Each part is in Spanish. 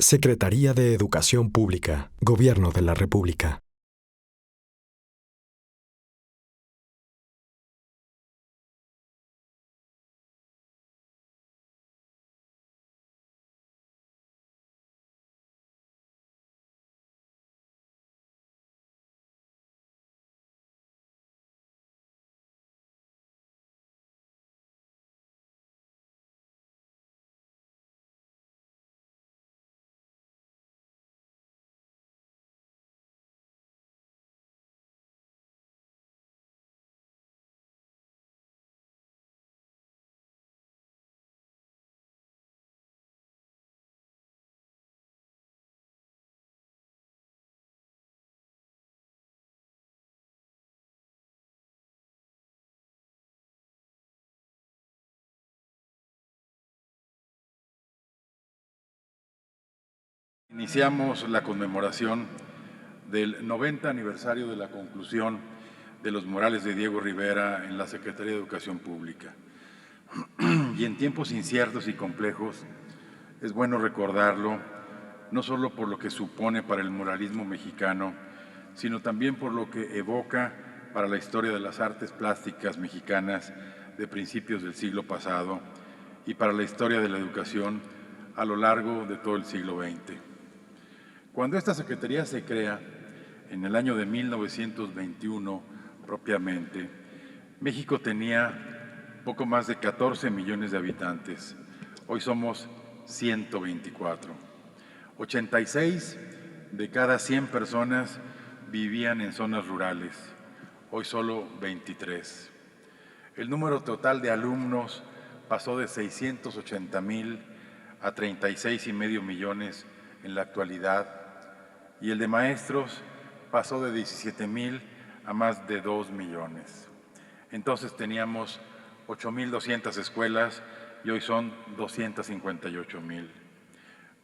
Secretaría de Educación Pública, Gobierno de la República. Iniciamos la conmemoración del 90 aniversario de la conclusión de los murales de Diego Rivera en la Secretaría de Educación Pública. Y en tiempos inciertos y complejos es bueno recordarlo, no solo por lo que supone para el muralismo mexicano, sino también por lo que evoca para la historia de las artes plásticas mexicanas de principios del siglo pasado y para la historia de la educación a lo largo de todo el siglo XX. Cuando esta Secretaría se crea, en el año de 1921 propiamente, México tenía poco más de 14 millones de habitantes. Hoy somos 124. 86 de cada 100 personas vivían en zonas rurales. Hoy solo 23. El número total de alumnos pasó de 680,000 a 36,5 millones en la actualidad, y el de maestros pasó de 17,000 a más de 2 millones. Entonces teníamos 8,200 escuelas y hoy son 258,000.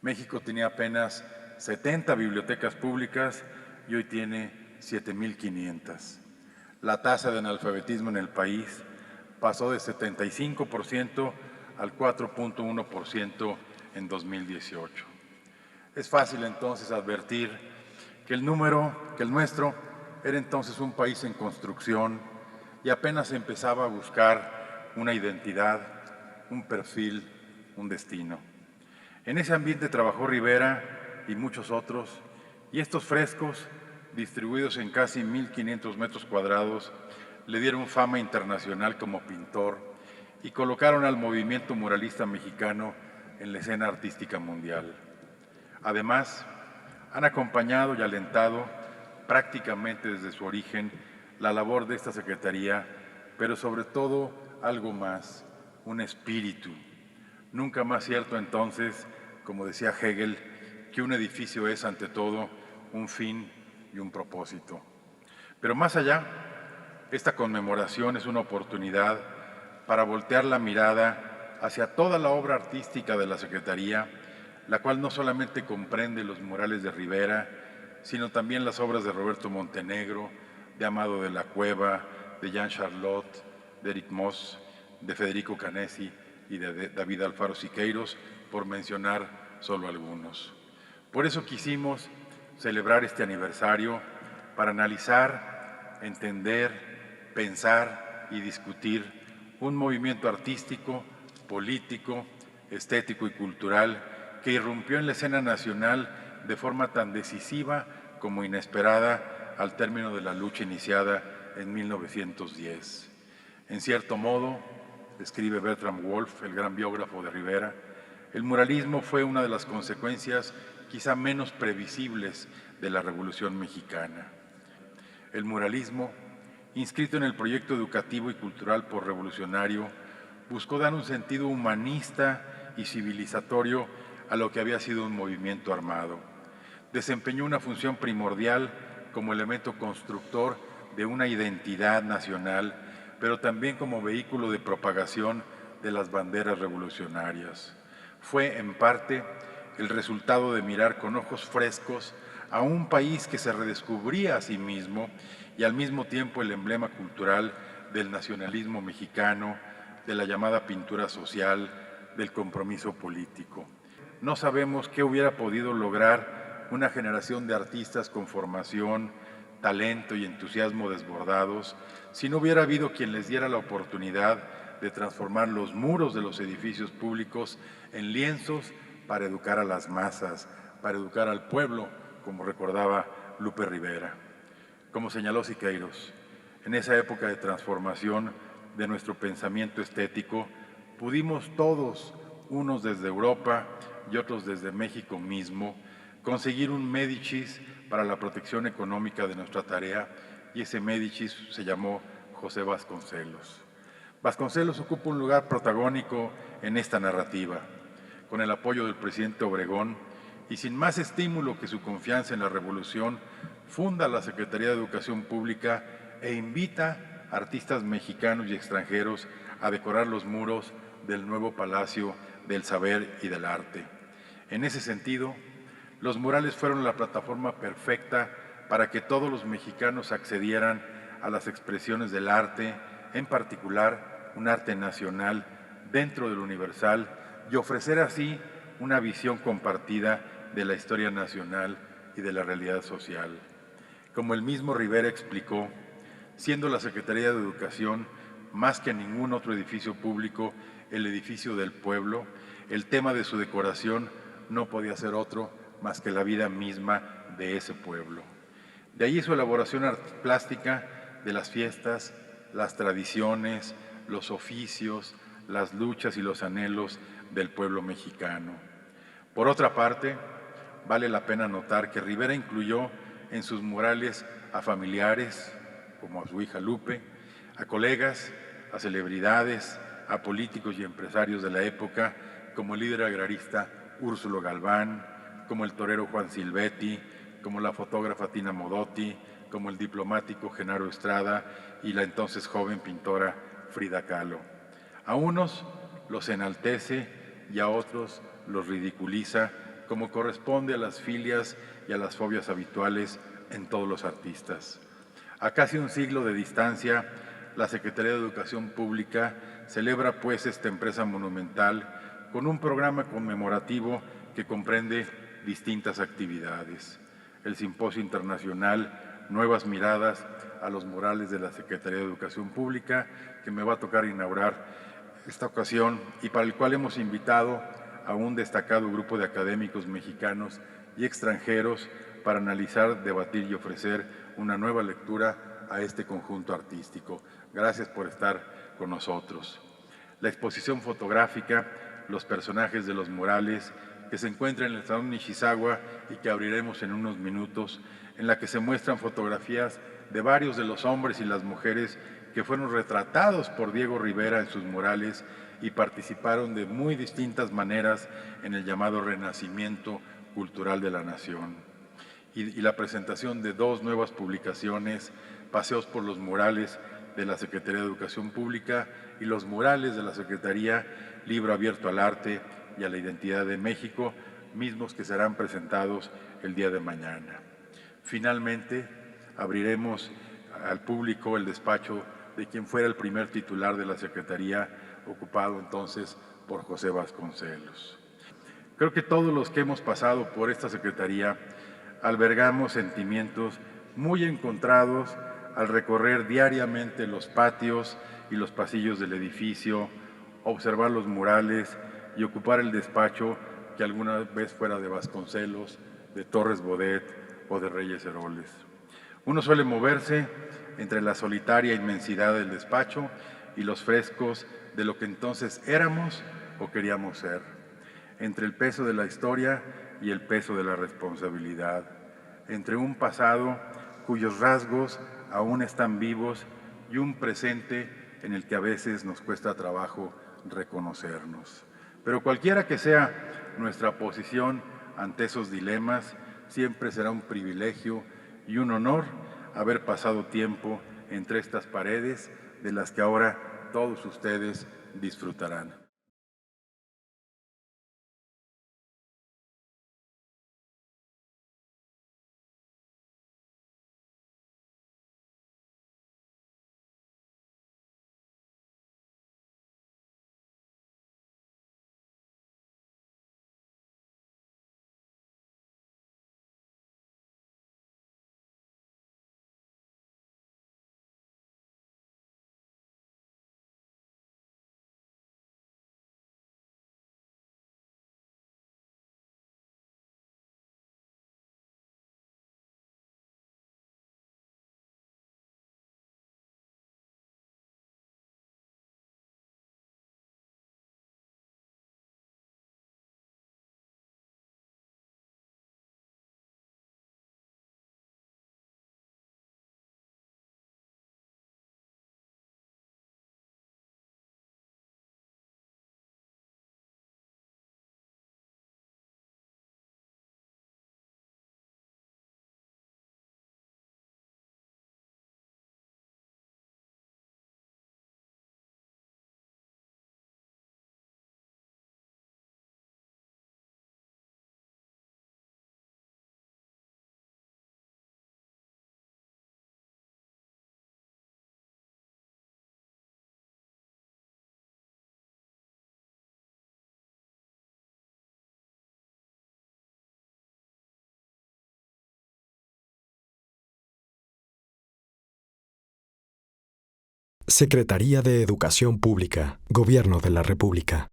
México tenía apenas 70 bibliotecas públicas y hoy tiene 7,500. La tasa de analfabetismo en el país pasó de 75% al 4,1% en 2018. Es fácil entonces advertir que el nuestro era entonces un país en construcción y apenas empezaba a buscar una identidad, un perfil, un destino. En ese ambiente trabajó Rivera y muchos otros, y estos frescos, distribuidos en casi 1,500 metros cuadrados, le dieron fama internacional como pintor y colocaron al movimiento muralista mexicano en la escena artística mundial. Además, han acompañado y alentado prácticamente desde su origen la labor de esta Secretaría, pero sobre todo algo más, un espíritu. Nunca más cierto entonces, como decía Hegel, que un edificio es ante todo un fin y un propósito. Pero más allá, esta conmemoración es una oportunidad para voltear la mirada hacia toda la obra artística de la Secretaría, la cual no solamente comprende los murales de Rivera, sino también las obras de Roberto Montenegro, de Amado de la Cueva, de Jean Charlotte, de Eric Moss, de Federico Canesi y de David Alfaro Siqueiros, por mencionar solo algunos. Por eso quisimos celebrar este aniversario para analizar, entender, pensar y discutir un movimiento artístico, político, estético y cultural que irrumpió en la escena nacional de forma tan decisiva como inesperada al término de la lucha iniciada en 1910. En cierto modo, escribe Bertram Wolf, el gran biógrafo de Rivera, el muralismo fue una de las consecuencias quizá menos previsibles de la Revolución Mexicana. El muralismo, inscrito en el proyecto educativo y cultural posrevolucionario, buscó dar un sentido humanista y civilizatorio a lo que había sido un movimiento armado. Desempeñó una función primordial como elemento constructor de una identidad nacional, pero también como vehículo de propagación de las banderas revolucionarias. Fue, en parte, el resultado de mirar con ojos frescos a un país que se redescubría a sí mismo y al mismo tiempo el emblema cultural del nacionalismo mexicano, de la llamada pintura social, del compromiso político. no sabemos qué hubiera podido lograr una generación de artistas con formación, talento y entusiasmo desbordados si no hubiera habido quien les diera la oportunidad de transformar los muros de los edificios públicos en lienzos para educar a las masas, para educar al pueblo, como recordaba Lupe Rivera. Como señaló Siqueiros, en esa época de transformación de nuestro pensamiento estético, pudimos todos, unos desde Europa y otros desde México mismo, conseguir un Médicis para la protección económica de nuestra tarea, y ese Médicis se llamó José Vasconcelos. Vasconcelos ocupa un lugar protagónico en esta narrativa. Con el apoyo del presidente Obregón y sin más estímulo que su confianza en la revolución, funda la Secretaría de Educación Pública e invita a artistas mexicanos y extranjeros a decorar los muros del nuevo Palacio del Saber y del Arte. En ese sentido, los murales fueron la plataforma perfecta para que todos los mexicanos accedieran a las expresiones del arte, en particular un arte nacional dentro del universal, y ofrecer así una visión compartida de la historia nacional y de la realidad social. Como el mismo Rivera explicó, siendo la Secretaría de Educación, más que ningún otro edificio público, el edificio del pueblo, el tema de su decoración no podía ser otro más que la vida misma de ese pueblo. De ahí su elaboración plástica de las fiestas, las tradiciones, los oficios, las luchas y los anhelos del pueblo mexicano. Por otra parte, vale la pena notar que Rivera incluyó en sus murales a familiares, como a su hija Lupe, a colegas, a celebridades, a políticos y empresarios de la época, como el líder agrarista Úrsulo Galván, como el torero Juan Silvetti, como la fotógrafa Tina Modotti, como el diplomático Genaro Estrada y la entonces joven pintora Frida Kahlo. A unos los enaltece y a otros los ridiculiza, como corresponde a las filias y a las fobias habituales en todos los artistas. A casi un siglo de distancia, la Secretaría de Educación Pública celebra pues esta empresa monumental con un programa conmemorativo que comprende distintas actividades. El Simposio Internacional Nuevas Miradas a los Murales de la Secretaría de Educación Pública, que me va a tocar inaugurar esta ocasión y para el cual hemos invitado a un destacado grupo de académicos mexicanos y extranjeros para analizar, debatir y ofrecer una nueva lectura a este conjunto artístico. Gracias por estar con nosotros. La exposición fotográfica, los personajes de los murales, que se encuentra en el Salón Nishizawa y que abriremos en unos minutos, en la que se muestran fotografías de varios de los hombres y las mujeres que fueron retratados por Diego Rivera en sus murales y participaron de muy distintas maneras en el llamado renacimiento cultural de la nación. Y la presentación de dos nuevas publicaciones, Paseos por los murales de la Secretaría de Educación Pública y los murales de la Secretaría, Libro abierto al arte y a la identidad de México, mismos que serán presentados el día de mañana. Finalmente, abriremos al público el despacho de quien fuera el primer titular de la Secretaría, ocupado entonces por José Vasconcelos. Creo que todos los que hemos pasado por esta Secretaría albergamos sentimientos muy encontrados al recorrer diariamente los patios y los pasillos del edificio, observar los murales y ocupar el despacho que alguna vez fuera de Vasconcelos, de Torres Bodet o de Reyes Heroles. Uno suele moverse entre la solitaria inmensidad del despacho y los frescos de lo que entonces éramos o queríamos ser, entre el peso de la historia y el peso de la responsabilidad, entre un pasado cuyos rasgos aún están vivos y un presente en el que a veces nos cuesta trabajo reconocernos. Pero cualquiera que sea nuestra posición ante esos dilemas, siempre será un privilegio y un honor haber pasado tiempo entre estas paredes de las que ahora todos ustedes disfrutarán. Secretaría de Educación Pública, Gobierno de la República.